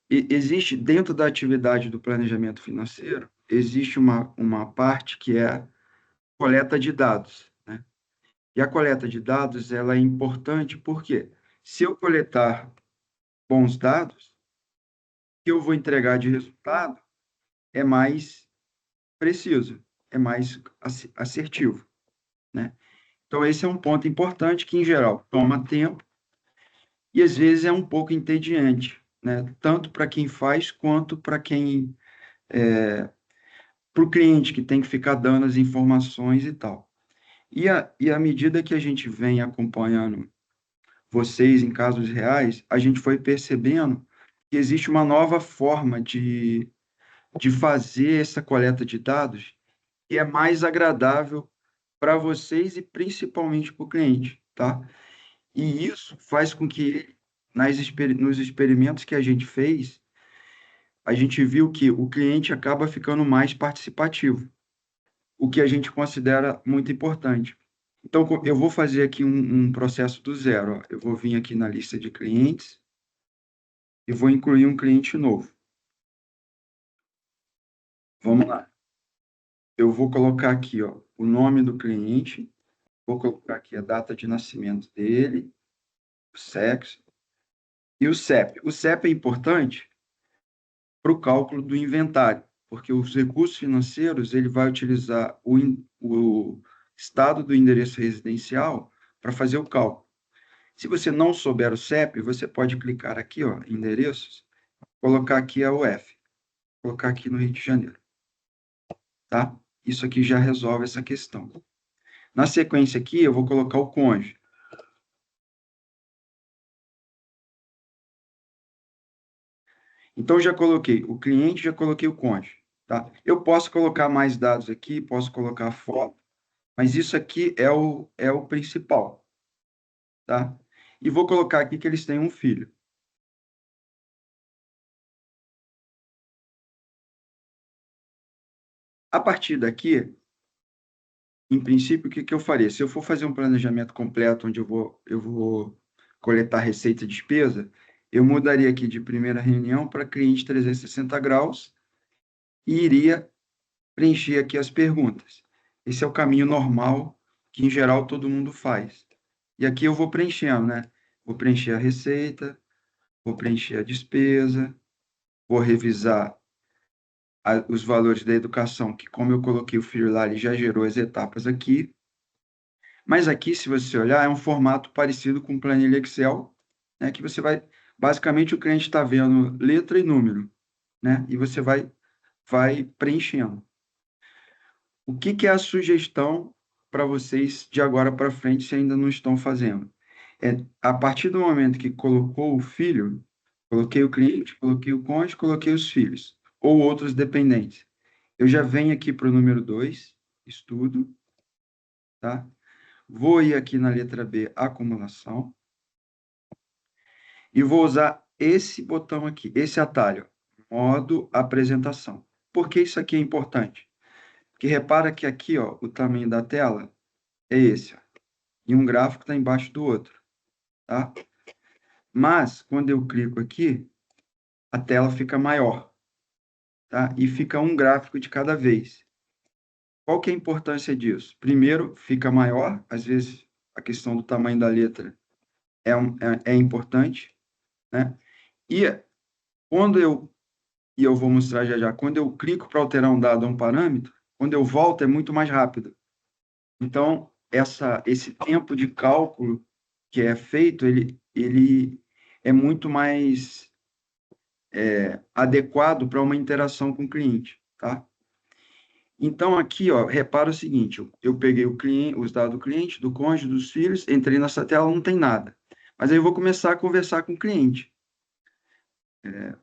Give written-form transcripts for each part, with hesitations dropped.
Existe, dentro da atividade do planejamento financeiro, existe uma parte que é coleta de dados, né? E a coleta de dados, ela é importante porque se eu coletar bons dados, o que eu vou entregar de resultado é mais preciso, é mais assertivo, né? Então, esse é um ponto importante que, em geral, toma tempo e, às vezes, é um pouco entediante, né? Tanto para quem faz quanto para quem, para o cliente que tem que ficar dando as informações e tal. E à medida que a gente vem acompanhando vocês em casos reais, a gente foi percebendo que existe uma nova forma de fazer essa coleta de dados que é mais agradável para vocês e principalmente para o cliente, tá? E isso faz com que, nos experimentos que a gente fez, a gente viu que o cliente acaba ficando mais participativo, o que a gente considera muito importante. Então, eu vou fazer aqui um processo do zero. Ó. Eu vou vir aqui na lista de clientes e vou incluir um cliente novo. Vamos lá. Eu vou colocar aqui, ó, o nome do cliente, vou colocar aqui a data de nascimento dele, o sexo e o CEP. O CEP é importante para o cálculo do inventário, porque os recursos financeiros ele vai utilizar o estado do endereço residencial para fazer o cálculo. Se você não souber o CEP, você pode clicar aqui, ó, endereços, colocar aqui a UF, colocar aqui no Rio de Janeiro, tá? Isso aqui já resolve essa questão. Na sequência aqui, eu vou colocar o cônjuge. Então, já coloquei o cliente, já coloquei o cônjuge, tá? Eu posso colocar mais dados aqui, posso colocar foto, mas isso aqui é o principal, tá? E vou colocar aqui que eles têm um filho. A partir daqui, em princípio, o que eu faria? Se eu for fazer um planejamento completo, onde eu vou coletar receita e despesa, eu mudaria aqui de primeira reunião para cliente 360 graus e iria preencher aqui as perguntas. Esse é o caminho normal que, em geral, todo mundo faz. E aqui eu vou preenchendo, né? Vou preencher a receita, vou preencher a despesa, vou revisar os valores da educação, que como eu coloquei o filho lá, ele já gerou as etapas aqui. Mas aqui, se você olhar, é um formato parecido com planilha Excel, né? Que você vai, basicamente, o cliente está vendo letra e número, né? E você vai preenchendo. O que que é a sugestão para vocês de agora para frente, se ainda não estão fazendo? É, a partir do momento que colocou o filho, coloquei o cliente, coloquei o cônjuge, coloquei os filhos, ou outros dependentes. Eu já venho aqui para o número 2, estudo, tá? Vou ir aqui na letra B, acumulação, e vou usar esse botão aqui, esse atalho, modo apresentação. Por que isso aqui é importante? Porque repara que aqui, ó, o tamanho da tela é esse, ó, e um gráfico está embaixo do outro, tá? Mas, quando eu clico aqui, a tela fica maior, tá? E fica um gráfico de cada vez. Qual que é a importância disso? Primeiro, fica maior, às vezes a questão do tamanho da letra é importante, né? E quando e eu vou mostrar já já, quando eu clico para alterar um dado a um parâmetro, quando eu volto é muito mais rápido. Então, esse tempo de cálculo que é feito, ele é muito mais adequado para uma interação com o cliente, tá? Então, aqui, ó, repara o seguinte, eu peguei o cliente, os dados do cliente, do cônjuge, dos filhos, entrei nessa tela, não tem nada. Mas aí eu vou começar a conversar com o cliente.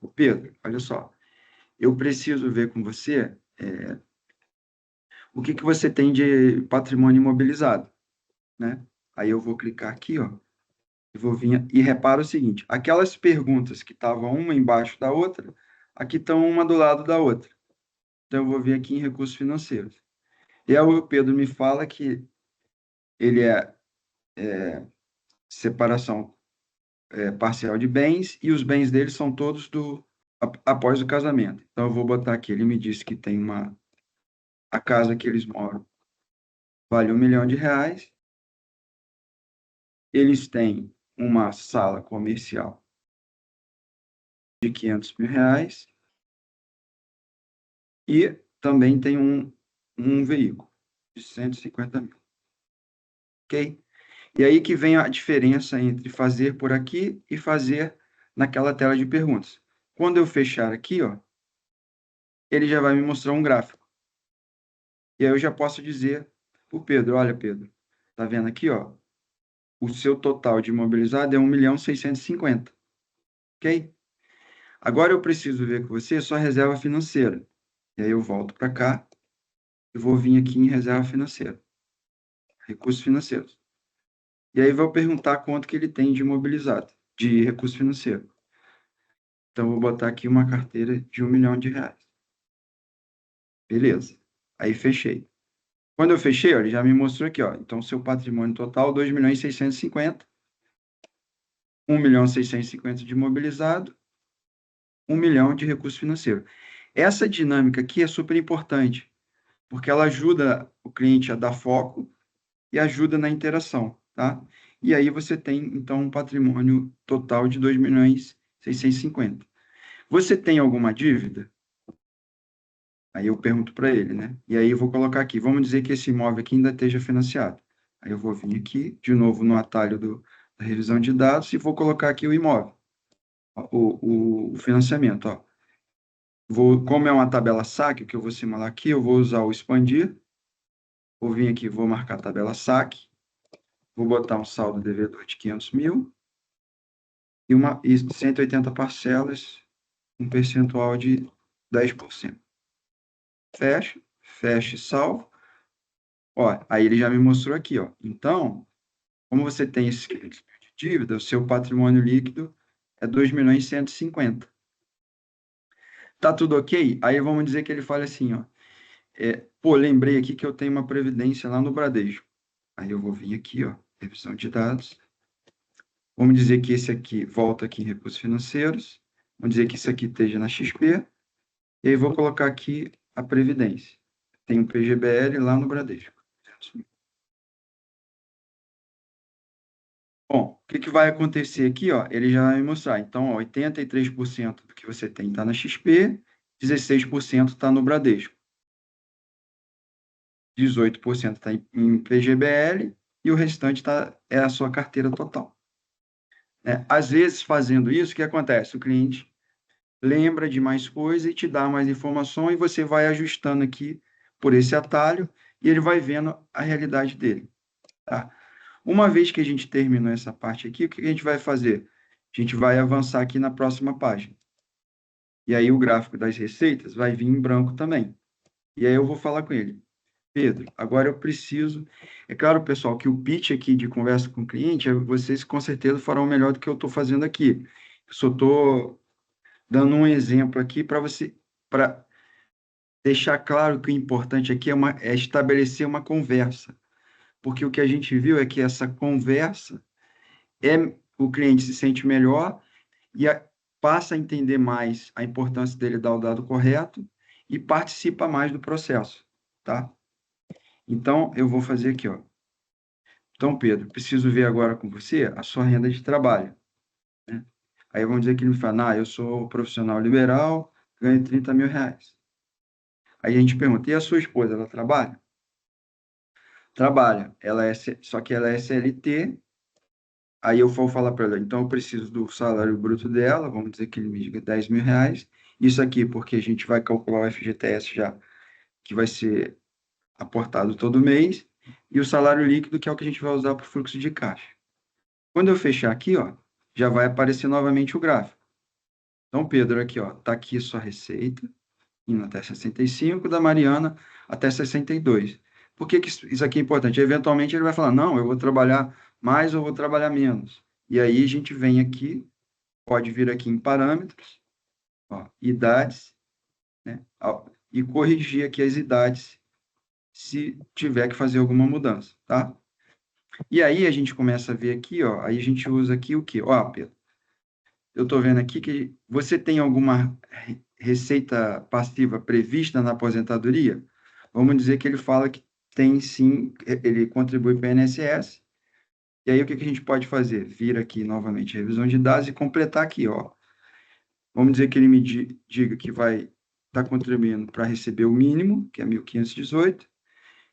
O Pedro, olha só, eu preciso ver com você o que que você tem de patrimônio imobilizado, né? Aí eu vou clicar aqui, ó, e vou vir e repara o seguinte, aquelas perguntas que estavam uma embaixo da outra, aqui estão uma do lado da outra. Então eu vou vir aqui em recursos financeiros. E aí o Pedro me fala que ele é separação parcial de bens, e os bens dele são todos após o casamento. Então, eu vou botar aqui, ele me disse que tem a casa que eles moram vale R$ 1 milhão. Eles têm uma sala comercial de R$ 500 mil e também tem um veículo de 150 mil. Ok? E aí que vem a diferença entre fazer por aqui e fazer naquela tela de perguntas. Quando eu fechar aqui, ó, ele já vai me mostrar um gráfico. E aí eu já posso dizer para o Pedro, olha, Pedro, tá vendo aqui, ó, o seu total de imobilizado é 1.650.000, ok? Agora eu preciso ver com você sua reserva financeira. E aí eu volto para cá, eu vou vir aqui em reserva financeira, recursos financeiros. E aí vou perguntar quanto que ele tem de imobilizado, de recurso financeiro. Então, vou botar aqui uma carteira de R$ 1 milhão. Beleza. Aí, fechei. Quando eu fechei, ó, ele já me mostrou aqui, ó. Então, seu patrimônio total, 2.650.000. 1.650.000 de imobilizado, 1 milhão de recurso financeiro. Essa dinâmica aqui é super importante, porque ela ajuda o cliente a dar foco e ajuda na interação, tá? E aí você tem, então, um patrimônio total de 2.650.000. Você tem alguma dívida? Aí eu pergunto para ele, né? E aí eu vou colocar aqui, vamos dizer que esse imóvel aqui ainda esteja financiado. Aí eu vou vir aqui, de novo, no atalho da revisão de dados e vou colocar aqui o imóvel, o financiamento, ó. Como é uma tabela saque, o que eu vou simular aqui, eu vou usar o expandir, vou vir aqui, vou marcar a tabela saque, vou botar um saldo devedor de 500 mil e 180 parcelas, um percentual de 10%. Fecha e salvo. Ó, aí ele já me mostrou aqui, ó. Então, como você tem esse de dívida, o seu patrimônio líquido é 2.150.000. Tá tudo ok? Aí vamos dizer que ele fala assim, ó. Pô, lembrei aqui que eu tenho uma previdência lá no Bradesco. Aí eu vou vir aqui, ó, revisão de dados. Vamos dizer que esse aqui volta aqui em recursos financeiros. Vamos dizer que isso aqui esteja na XP. E aí vou colocar aqui a previdência. Tem um PGBL lá no Bradesco. Bom, o que vai acontecer aqui, ó? Ele já vai me mostrar. Então, ó, 83% do que você tem está na XP, 16% está no Bradesco, 18% está em PGBL e o restante é a sua carteira total. Às vezes, fazendo isso, o que acontece? O cliente lembra de mais coisas e te dá mais informação e você vai ajustando aqui por esse atalho e ele vai vendo a realidade dele, tá? Uma vez que a gente terminou essa parte aqui, o que a gente vai fazer? A gente vai avançar aqui na próxima página. E aí o gráfico das receitas vai vir em branco também. E aí eu vou falar com ele. Pedro, agora eu preciso... É claro, pessoal, que o pitch aqui de conversa com o cliente, vocês com certeza farão melhor do que eu estou fazendo aqui. Eu só estou dando um exemplo aqui para deixar claro que o importante aqui é estabelecer uma conversa. Porque o que a gente viu é que essa conversa o cliente se sente melhor e passa a entender mais a importância dele dar o dado correto e participa mais do processo, tá? Então, eu vou fazer aqui, ó. Então, Pedro, preciso ver agora com você a sua renda de trabalho, né? Aí vamos dizer que ele me fala, eu sou profissional liberal, ganho R$ 30.000. Aí a gente pergunta, e a sua esposa, ela trabalha? Trabalha, só que ela é CLT. Aí eu vou falar para ela, então eu preciso do salário bruto dela, vamos dizer que ele me diga R$ 10.000. Isso aqui porque a gente vai calcular o FGTS já, que vai ser aportado todo mês, e o salário líquido, que é o que a gente vai usar para o fluxo de caixa. Quando eu fechar aqui, ó, já vai aparecer novamente o gráfico. Então, Pedro, aqui, ó, tá aqui sua receita, indo até 65, da Mariana até 62. Por que isso aqui é importante? Eventualmente ele vai falar, não, eu vou trabalhar mais ou vou trabalhar menos. E aí a gente vem aqui, pode vir aqui em parâmetros, ó, idades, né, e corrigir aqui as idades se tiver que fazer alguma mudança, tá? E aí a gente começa a ver aqui, ó, aí a gente usa aqui o quê? Ó, Pedro, eu estou vendo aqui que você tem alguma receita passiva prevista na aposentadoria? Vamos dizer que ele fala que tem sim, ele contribui para o INSS. E aí, o que que a gente pode fazer? Vir aqui novamente, revisão de dados e completar aqui, ó. Vamos dizer que ele me diga que vai estar contribuindo para receber o mínimo, que é 1.518,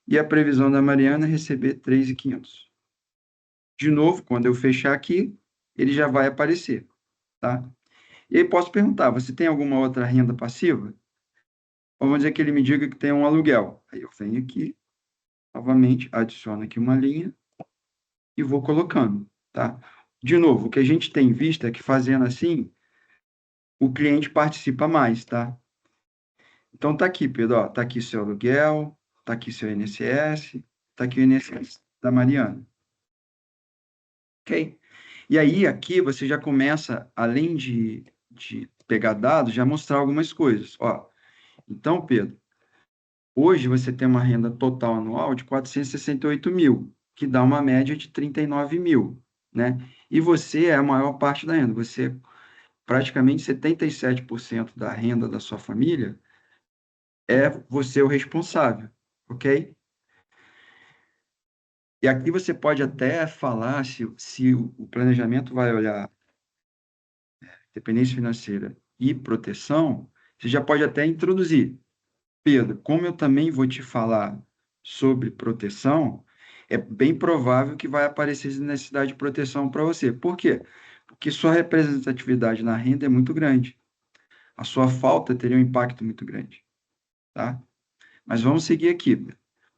e a previsão da Mariana é receber 3.500. De novo, quando eu fechar aqui, ele já vai aparecer, tá? E aí posso perguntar, você tem alguma outra renda passiva? Vamos dizer que ele me diga que tem um aluguel. Aí eu venho aqui, novamente, adiciono aqui uma linha e vou colocando, tá? De novo, o que a gente tem visto é que fazendo assim, o cliente participa mais, tá? Então tá aqui, Pedro, ó, tá aqui seu aluguel, tá aqui seu INSS, tá aqui o INSS da Mariana, ok? E aí aqui você já começa, além de pegar dados, já mostrar algumas coisas, ó. Então, Pedro, hoje você tem uma renda total anual de 468 mil, que dá uma média de 39 mil, né? E você é a maior parte da renda, você praticamente 77% da renda da sua família é você o responsável, ok? E aqui você pode até falar se o planejamento vai olhar dependência financeira e proteção, você já pode até introduzir. Pedro, como eu também vou te falar sobre proteção, é bem provável que vai aparecer necessidade de proteção para você. Por quê? Porque sua representatividade na renda é muito grande. A sua falta teria um impacto muito grande, tá? Mas vamos seguir aqui.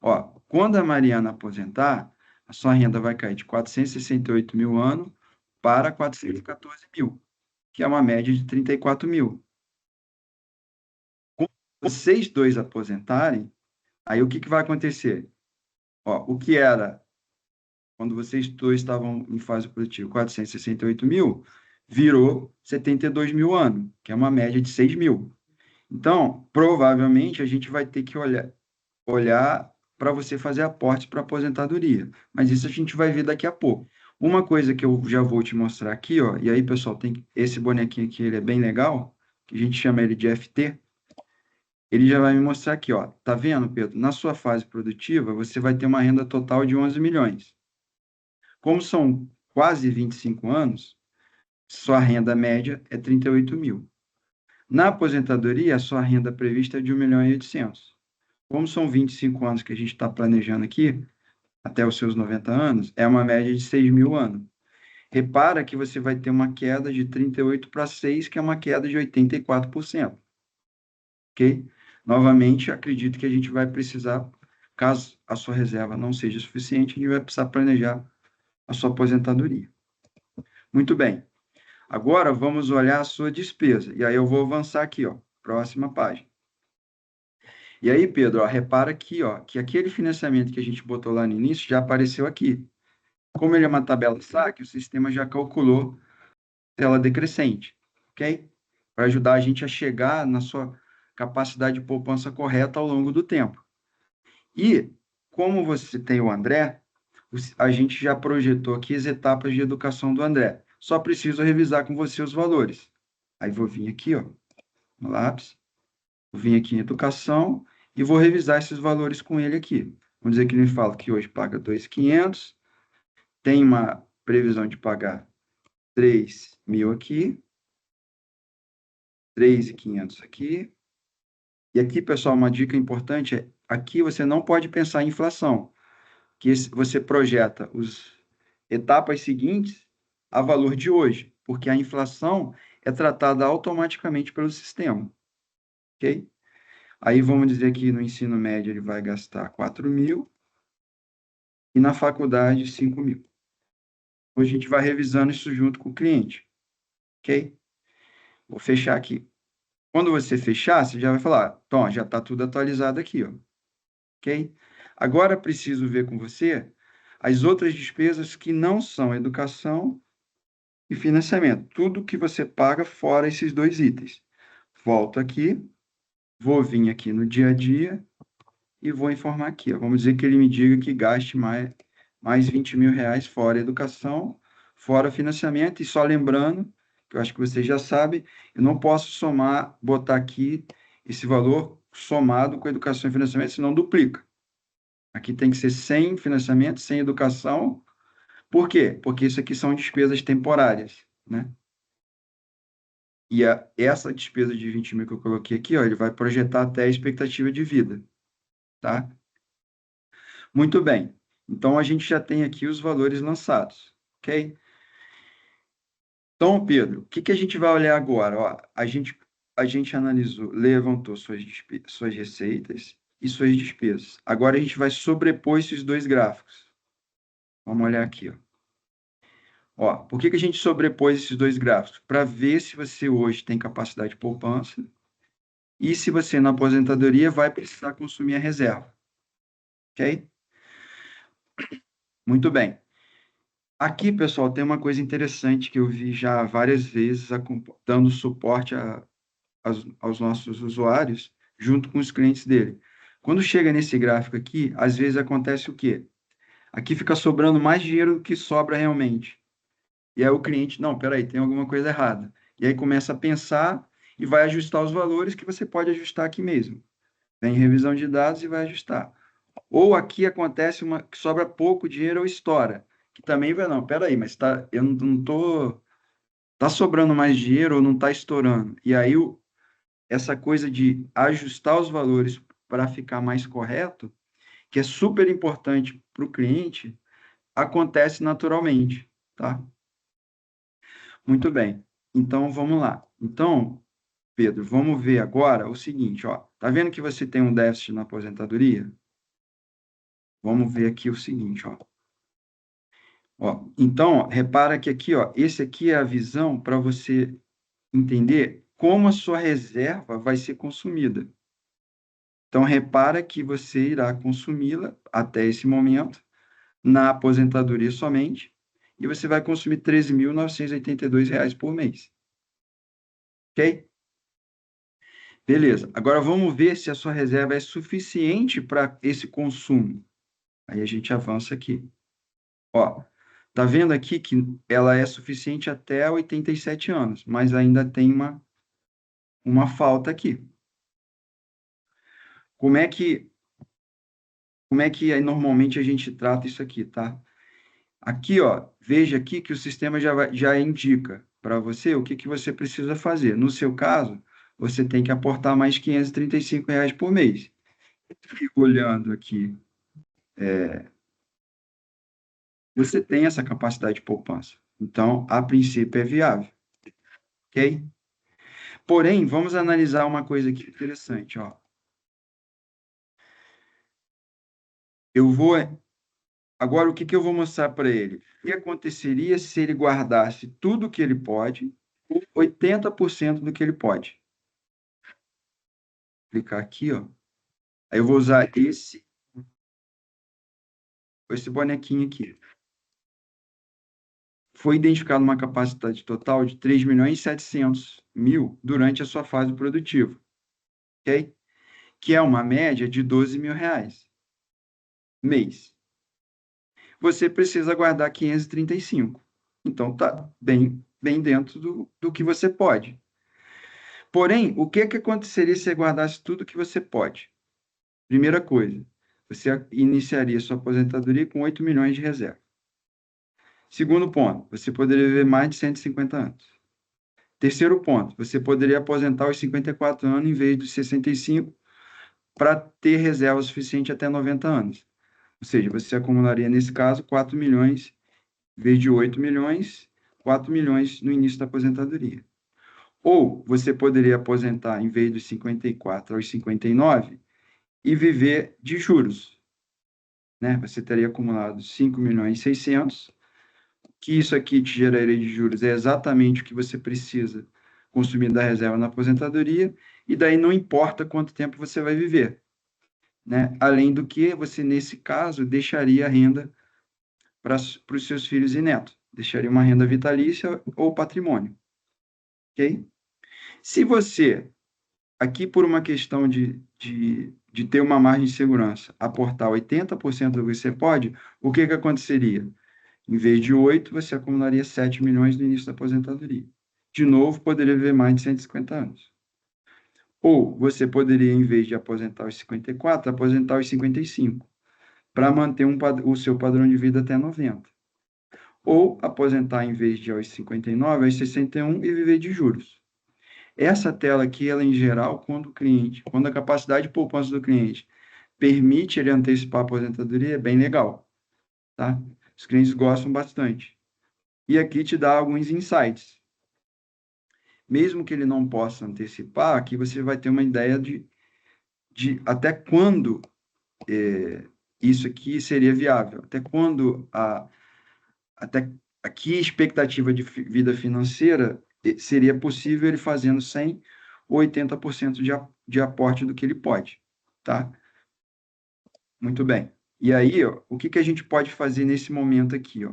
Ó, quando a Mariana aposentar, a sua renda vai cair de 468 mil ano para 414 mil, que é uma média de 34 mil. Quando vocês dois aposentarem, aí o que que vai acontecer? Ó, o que era, quando vocês dois estavam em fase produtiva, 468 mil, virou 72 mil ano, que é uma média de 6 mil. Então, provavelmente, a gente vai ter que olhar para você fazer aportes para aposentadoria. Mas isso a gente vai ver daqui a pouco. Uma coisa que eu já vou te mostrar aqui, ó, e aí, pessoal, tem esse bonequinho aqui, ele é bem legal, que a gente chama ele de FT. Ele já vai me mostrar aqui, ó. Tá vendo, Pedro? Na sua fase produtiva, você vai ter uma renda total de 11 milhões. Como são quase 25 anos, sua renda média é 38 mil. Na aposentadoria, a sua renda prevista é de 1.800.000. Como são 25 anos que a gente está planejando aqui, até os seus 90 anos, é uma média de 6 mil anos. Repara que você vai ter uma queda de 38 para 6, que é uma queda de 84%. Ok? Novamente, acredito que a gente vai precisar, caso a sua reserva não seja suficiente, a gente vai precisar planejar a sua aposentadoria. Muito bem. Agora vamos olhar a sua despesa. E aí eu vou avançar aqui, ó, próxima página. E aí, Pedro, ó, repara aqui, ó, que aquele financiamento que a gente botou lá no início já apareceu aqui. Como ele é uma tabela SAC, o sistema já calculou tela decrescente, ok? Para ajudar a gente a chegar na sua capacidade de poupança correta ao longo do tempo. E, como você tem o André, a gente já projetou aqui as etapas de educação do André. Só preciso revisar com você os valores. Aí vou vir aqui, ó, no lápis, vou vir aqui em educação e vou revisar esses valores com ele aqui. Vamos dizer que ele me fala que hoje paga 2.500, tem uma previsão de pagar 3 mil aqui, 3.500 aqui. E aqui, pessoal, uma dica importante é, aqui você não pode pensar em inflação, que você projeta as etapas seguintes a valor de hoje, porque a inflação é tratada automaticamente pelo sistema, ok? Aí vamos dizer que no ensino médio ele vai gastar 4 mil e na faculdade 5 mil. Hoje a gente vai revisando isso junto com o cliente, ok? Vou fechar aqui. Quando você fechar, você já vai falar, Tom, já está tudo atualizado aqui, ó. Ok? Agora preciso ver com você as outras despesas que não são educação e financiamento. Tudo que você paga fora esses dois itens. Volto aqui, vou vir aqui no dia a dia e vou informar aqui, ó. Vamos dizer que ele me diga que gaste mais 20 mil reais fora educação, fora financiamento, e só lembrando que eu acho que vocês já sabem, eu não posso somar, botar aqui esse valor somado com educação e financiamento, senão duplica. Aqui tem que ser sem financiamento, sem educação. Por quê? Porque isso aqui são despesas temporárias, né? E essa despesa de 20 mil que eu coloquei aqui, ó, ele vai projetar até a expectativa de vida, tá? Muito bem. Então, a gente já tem aqui os valores lançados, ok? Então, Pedro, o que que a gente vai olhar agora? Ó, a gente analisou, levantou suas receitas e suas despesas. Agora, a gente vai sobrepor esses dois gráficos. Vamos olhar aqui, ó. Ó, por que que a gente sobrepôs esses dois gráficos? Para ver se você hoje tem capacidade de poupança e se você, na aposentadoria, vai precisar consumir a reserva, ok? Muito bem. Aqui, pessoal, tem uma coisa interessante que eu vi já várias vezes dando suporte aos nossos usuários, junto com os clientes dele. Quando chega nesse gráfico aqui, às vezes acontece o quê? Aqui fica sobrando mais dinheiro do que sobra realmente. E aí o cliente, não, peraí, tem alguma coisa errada. E aí começa a pensar e vai ajustar os valores que você pode ajustar aqui mesmo. Vem em revisão de dados e vai ajustar. Ou aqui acontece uma que sobra pouco dinheiro ou estoura, que também vai, não, peraí, mas eu não tô, tá sobrando mais dinheiro ou não tá estourando. E aí essa coisa de ajustar os valores para ficar mais correto, que é super importante para o cliente, acontece naturalmente, tá? Muito bem. Então, vamos lá. Então, Pedro, vamos ver agora o seguinte, ó. Tá vendo que você tem um déficit na aposentadoria? Vamos ver aqui o seguinte, ó. Ó, então, ó, repara que aqui, ó, esse aqui é a visão para você entender como a sua reserva vai ser consumida. Então, repara que você irá consumi-la até esse momento na aposentadoria somente, e você vai consumir R$ 13.982 por mês. Ok? Beleza. Agora vamos ver se a sua reserva é suficiente para esse consumo. Aí a gente avança aqui. Ó, tá vendo aqui que ela é suficiente até 87 anos, mas ainda tem uma falta aqui. Como é que, como é que normalmente a gente trata isso aqui, tá? Aqui, ó, veja aqui que o sistema já indica para você o que que você precisa fazer. No seu caso, você tem que aportar mais R$ 535 por mês. Fico olhando aqui, você tem essa capacidade de poupança. Então, a princípio é viável, ok? Porém, vamos analisar uma coisa aqui interessante, ó. Eu vou agora o que que eu vou mostrar para ele? O que aconteceria se ele guardasse tudo que ele pode, ou 80% do que ele pode? Clicar aqui, ó. Aí eu vou usar esse bonequinho aqui. Foi identificada uma capacidade total de 3.700.000 durante a sua fase produtiva, ok? Que é uma média de R$ 12.000 mês. Você precisa guardar 535. Então, tá bem dentro do que você pode. Porém, o que que aconteceria se você guardasse tudo que você pode? Primeira coisa, você iniciaria sua aposentadoria com 8 milhões de reserva. Segundo ponto, você poderia viver mais de 150 anos. Terceiro ponto, você poderia aposentar aos 54 anos em vez dos 65 para ter reserva suficiente até 90 anos. Ou seja, você acumularia, nesse caso, 4 milhões, em vez de 8 milhões, 4 milhões no início da aposentadoria. Ou você poderia aposentar, em vez dos 54 aos 59, e viver de juros, né? Você teria acumulado 5 milhões e 600, que isso aqui te geraria de juros é exatamente o que você precisa consumir da reserva na aposentadoria, e daí não importa quanto tempo você vai viver, né? Além do que, você, nesse caso, deixaria a renda para os seus filhos e netos, deixaria uma renda vitalícia ou patrimônio, ok? Se você, aqui por uma questão de ter uma margem de segurança, aportar 80% do que você pode, o que que aconteceria? Em vez de 8, você acumularia 7 milhões no início da aposentadoria. de novo, poderia viver mais de 150 anos. Ou você poderia, em vez de aposentar aos 54, aposentar aos 55, para manter o seu padrão de vida até 90. Ou aposentar, em vez de aos 59, aos 61 e viver de juros. Essa tela aqui, ela em geral, quando a capacidade de poupança do cliente permite ele antecipar a aposentadoria, é bem legal, tá? Os clientes gostam bastante. E aqui te dá alguns insights. Mesmo que ele não possa antecipar, aqui você vai ter uma ideia de até quando isso aqui seria viável, até aqui a expectativa de vida financeira seria possível ele fazendo 100 ou 80% de aporte do que ele pode, tá? Muito bem. E aí, ó, o que que a gente pode fazer nesse momento aqui, ó?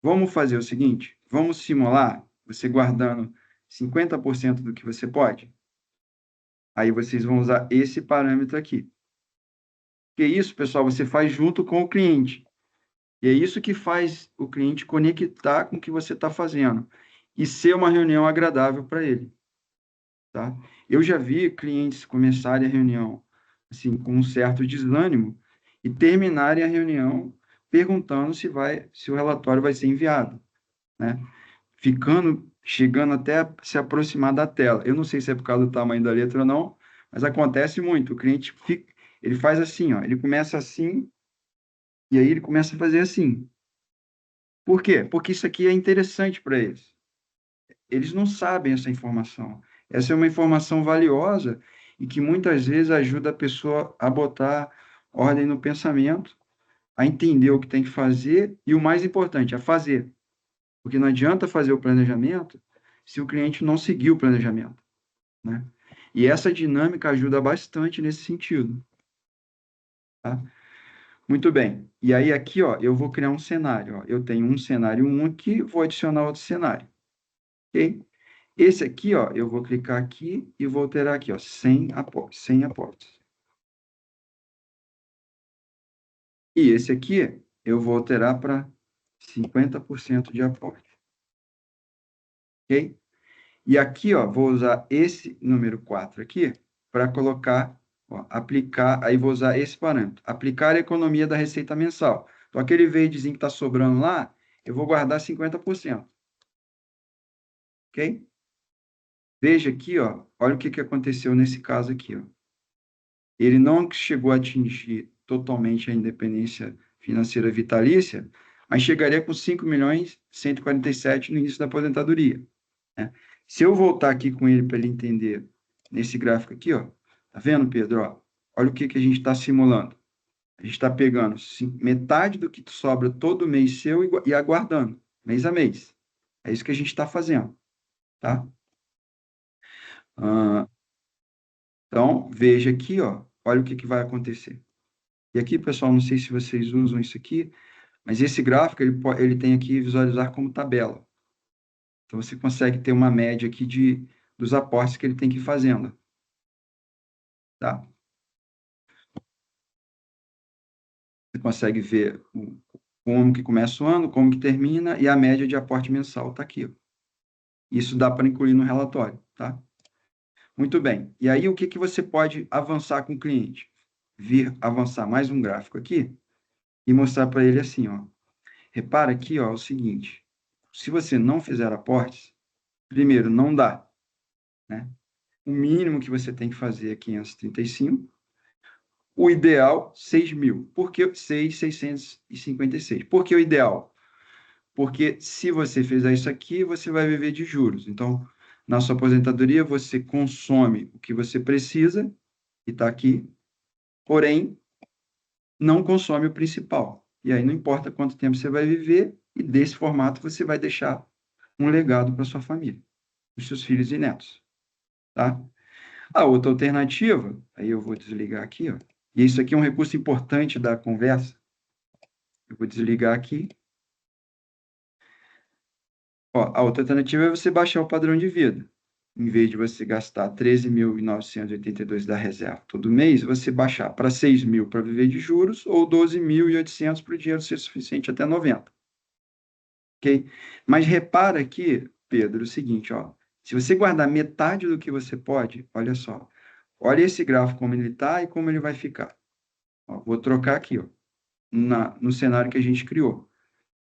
Vamos fazer o seguinte, vamos simular você guardando 50% do que você pode. Aí vocês vão usar esse parâmetro aqui. Que isso, pessoal, você faz junto com o cliente. E é isso que faz o cliente conectar com o que você está fazendo e ser uma reunião agradável para ele, tá? Eu já vi clientes começarem a reunião assim com um certo desânimo e terminarem a reunião perguntando se o relatório vai ser enviado, né? Chegando até a se aproximar da tela. Eu não sei se é por causa do tamanho da letra ou não, mas acontece muito. O cliente ele faz assim, ó, ele começa assim e aí ele começa a fazer assim. Por quê? Porque isso aqui é interessante para eles. Eles não sabem essa informação. Essa é uma informação valiosa e que muitas vezes ajuda a pessoa a botar ordem no pensamento, a entender o que tem que fazer e o mais importante, a fazer. Porque não adianta fazer o planejamento se o cliente não seguir o planejamento, né? E essa dinâmica ajuda bastante nesse sentido, tá? Muito bem. E aí aqui, ó, eu vou criar um cenário, ó. Eu tenho um cenário 1 aqui, vou adicionar outro cenário, ok? Esse aqui, ó, eu vou clicar aqui e vou alterar aqui, ó, 100 aportes. E esse aqui, eu vou alterar para 50% de aporte, ok? E aqui, ó, vou usar esse número 4 aqui para colocar, ó, aplicar, aí vou usar esse parâmetro, aplicar a economia da receita mensal. Então, aquele verdezinho que está sobrando lá, eu vou guardar 50%, ok? Veja aqui, ó, olha o que que aconteceu nesse caso aqui, ó. Ele não chegou a atingir totalmente a independência financeira vitalícia, mas chegaria com 5.147.000 no início da aposentadoria, né? Se eu voltar aqui com ele para ele entender nesse gráfico aqui, ó, tá vendo, Pedro? Ó, olha o que que a gente está simulando. A gente está pegando metade do que sobra todo mês seu e aguardando, mês a mês. É isso que a gente está fazendo, tá? Ah, então, veja aqui, ó, olha o que que vai acontecer. E aqui, pessoal, não sei se vocês usam isso aqui, mas esse gráfico ele tem aqui visualizar como tabela. Então, você consegue ter uma média aqui dos aportes que ele tem que ir fazendo, tá? Você consegue ver como que começa o ano, como que termina, e a média de aporte mensal está aqui, ó. Isso dá para incluir no relatório, tá? Muito bem. E aí, o que que você pode avançar com o cliente? Vir avançar mais um gráfico aqui e mostrar para ele assim, ó. Repara aqui, ó, o seguinte. Se você não fizer aportes, primeiro, não dá, né? O mínimo que você tem que fazer é 535. O ideal, 6.000. Por que 6.656? Por que o ideal? Porque se você fizer isso aqui, você vai viver de juros. Então, na sua aposentadoria, você consome o que você precisa, e está aqui, porém, não consome o principal. E aí não importa quanto tempo você vai viver, e desse formato você vai deixar um legado para sua família, para os seus filhos e netos, tá? A outra alternativa, aí eu vou desligar aqui, ó, e isso aqui é um recurso importante da conversa. Eu vou desligar aqui. Ó, a outra alternativa é você baixar o padrão de vida. Em vez de você gastar 13.982 da reserva todo mês, você baixar para 6.000 para viver de juros ou 12.800 para o dinheiro ser suficiente até 90. Ok? Mas repara que Pedro, o seguinte, ó, se você guardar metade do que você pode, olha só, olha esse gráfico como ele está e como ele vai ficar. Ó, vou trocar aqui, ó, no cenário que a gente criou.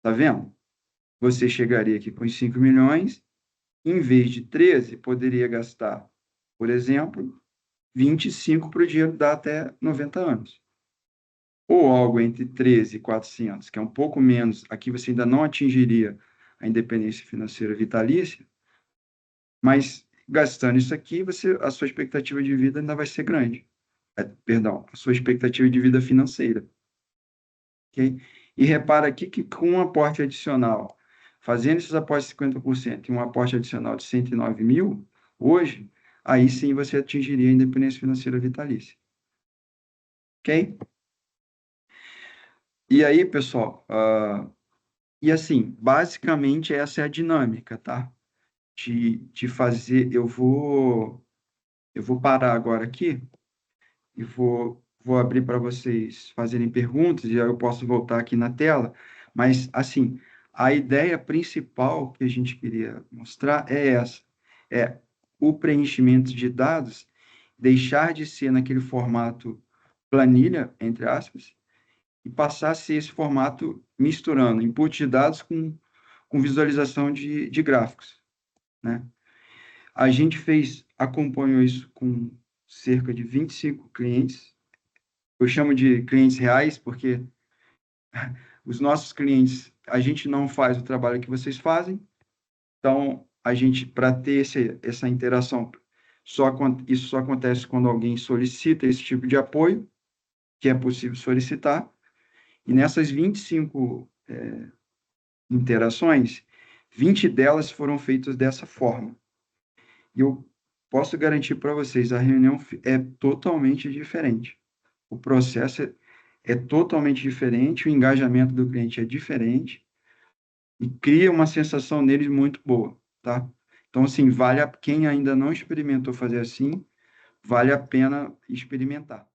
Tá vendo? Você chegaria aqui com os 5 milhões, em vez de 13, poderia gastar, por exemplo, 25 para o dinheiro dar até 90 anos. Ou algo entre 13 e 400, que é um pouco menos, aqui você ainda não atingiria a independência financeira vitalícia, mas gastando isso aqui, a sua expectativa de vida ainda vai ser grande. Perdão, a sua expectativa de vida financeira. Okay? E repara aqui que com um aporte adicional, fazendo esses aportes de 50% e um aporte adicional de 109 mil, hoje, aí sim você atingiria a independência financeira vitalícia. Ok? E aí, pessoal, e assim, basicamente essa é a dinâmica, tá? De fazer, eu vou parar agora aqui e vou abrir para vocês fazerem perguntas, e aí eu posso voltar aqui na tela. Mas, assim, a ideia principal que a gente queria mostrar é essa: é o preenchimento de dados deixar de ser naquele formato planilha, entre aspas, e passar a ser esse formato misturando input de dados com visualização de gráficos, né? A gente acompanhou isso com cerca de 25 clientes. Eu chamo de clientes reais porque os nossos clientes, a gente não faz o trabalho que vocês fazem. Então, a gente, para ter essa interação, isso só acontece quando alguém solicita esse tipo de apoio, que é possível solicitar. E nessas 25 interações, 20 delas foram feitas dessa forma. E eu posso garantir para vocês, a reunião é totalmente diferente. O processo é totalmente diferente, o engajamento do cliente é diferente e cria uma sensação neles muito boa, tá? Então, assim, quem ainda não experimentou fazer assim, vale a pena experimentar.